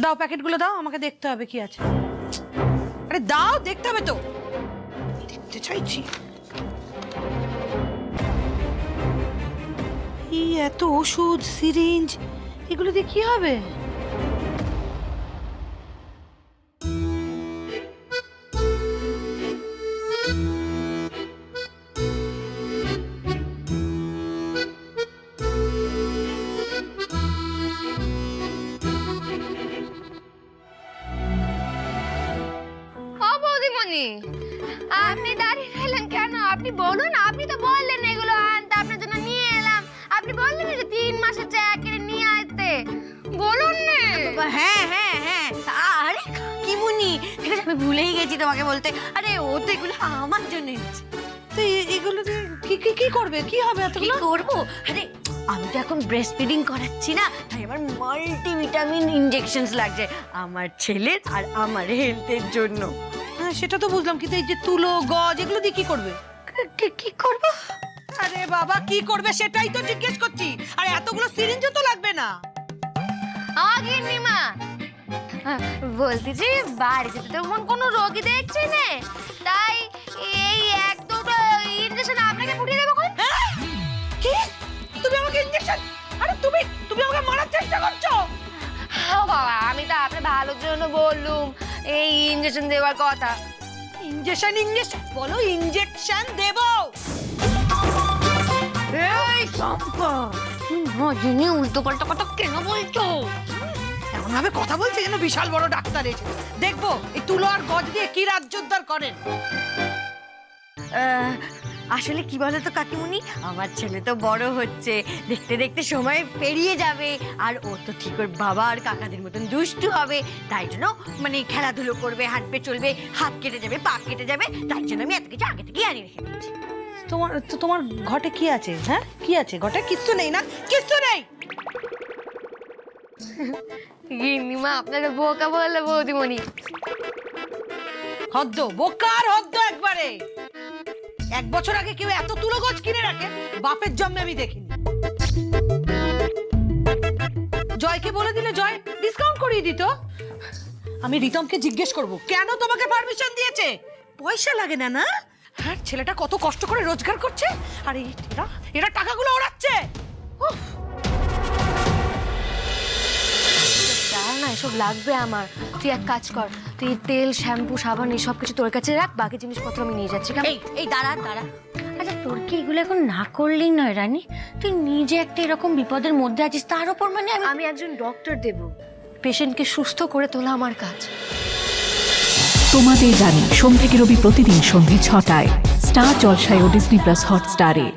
দাও প্যাকেটগুলো দাও, আমাকে দেখতে হবে কি আছে। আরে দাও, দেখতে হবে তো। দেখতে চাইছি। এই এত ওষুধ, সিরিঞ্জ, এগুলো দিয়ে কি হবে? ও বৌদিমণি, আপনি দাঁড়িয়ে রইলেন কেন? আপনি বলুন, আপনি তো বললেন এগুলো আনতে, আপনার জন্য নিয়ে এলাম। আপনি বললেন যে 3 মাসের চেক কিনে নিয়ে আসতে, বলুন না। হ্যাঁ হ্যাঁ হ্যাঁ, আরে কিমুনি, ঠিক আছে, আমি ভুলেই গেছি তোমাকে বলতে। আরে ও তো এগুলো আমার জন্য এনেছে। তো এগুলো দিয়ে কি কি কি করবে, কি হবে কি এতগুলো? করবো? আরে আমি তো এখন ব্রেস্ট ফিডিং করাচ্ছি না, তাই আমার মাল্টিভিটামিন ইনজেকশনস লাগছে আমার ছেলের আর আমার হেলথের জন্য। হ্যাঁ সেটা তো বুঝলাম, কিন্তু এই যে তুলো, গজ, এগুলো দিয়ে কি করবে? কি করবো? আরে বাবা, কি করবে সেটাই তো জিজ্ঞেস করছি। আর এতগুলো সিরিঞ্জও তো লাগবে না। আগে নিমা বলতেছি, বাড়িতে তো তেমন কোনো রোগী দেখছি না, তাই এই 1-2টো ইনজেকশন আপনাকে ফুটিয়ে দেবো। কি? তুমি আমাকে ইনজেকশন? আরে তুমি আমাকে মারার চেষ্টা করছো? ও বাবা, আমি তো আপনার ভালোর জন্য বললুম এই ইনজেকশন দেওয়ার কথা। ইনজেকশন বলো, ইনজেকশন দেব। এই চম্পা, যিনি উল্টো পাল্টা কথা কেন বলছো? এমন ভাবে কথা বলছে যেন বিশাল বড় ডাক্তার এসে। দেখবো এই তুলো আর গজ দিয়ে কি রাজ্যোদ্ধার করেন। আসলে কি বলতো কাকিমুনি, আমার ছেলে তো বড় হচ্ছে, দেখতে দেখতে সময় পেরিয়ে যাবে, আর ও তো ঠিক ওর বাবা আর কাকাদের মতন দুষ্টু হবে। তাই জন্য মানে খেলাধুলো করবে, হাঁটবে, চলবে, হাত কেটে যাবে, পা কেটে যাবে, তাই জন্য আমি এত কিছু আগে থেকেই আনিয়ে রেখে দিচ্ছি। তোমার ঘটে কি আছে? হ্যাঁ কি আছে ঘটে? কিচ্ছু নেই না, কিচ্ছু নেই। গিন্নিমা আপনাকে বোকা বললে বৌদিমণি। হদ্দ, বোকার হদ্দ একবারে। 1 বছর আগে কেউ এত তুলো গজ কিনে রাখে? বাপের জন্মে আমি দেখিনি। জয়কে বলে দিলে জয় ডিসকাউন্ট করিয়ে দিত। আমি রিতমকে জিজ্ঞেস করব কেন তোমাকে পারমিশন দিয়েছে। পয়সা লাগে না না? হ্যাঁ, ছেলেটা কত কষ্ট করে রোজগার করছে, আর এরা টাকাগুলো ওড়াচ্ছে। উফ, দাঁড়া না, এসব লাগবে আমার। তুই এক কাজ কর, তুই তেল, শ্যাম্পু, সাবান এসব কিছু তোর কাছে রাখ, বাকি জিনিসপত্র আমি নিয়ে যাচ্ছি। কেমন? এই দাঁড়া দাঁড়া, আচ্ছা তোর কি এগুলো এখন না করলেই নয় রানী? তুই নিজে একটা এরকম বিপদের মধ্যে আছিস, তার উপর মানে আমি একজন ডক্টর দেব, পেশেন্টকে সুস্থ করে তোলা আমার কাজ। তোমাদের জানি সোম থেকে রবি প্রতিদিন সন্ধ্যে 6টায় স্টার জলসায় ও ডিজনি প্লাস হটস্টারে।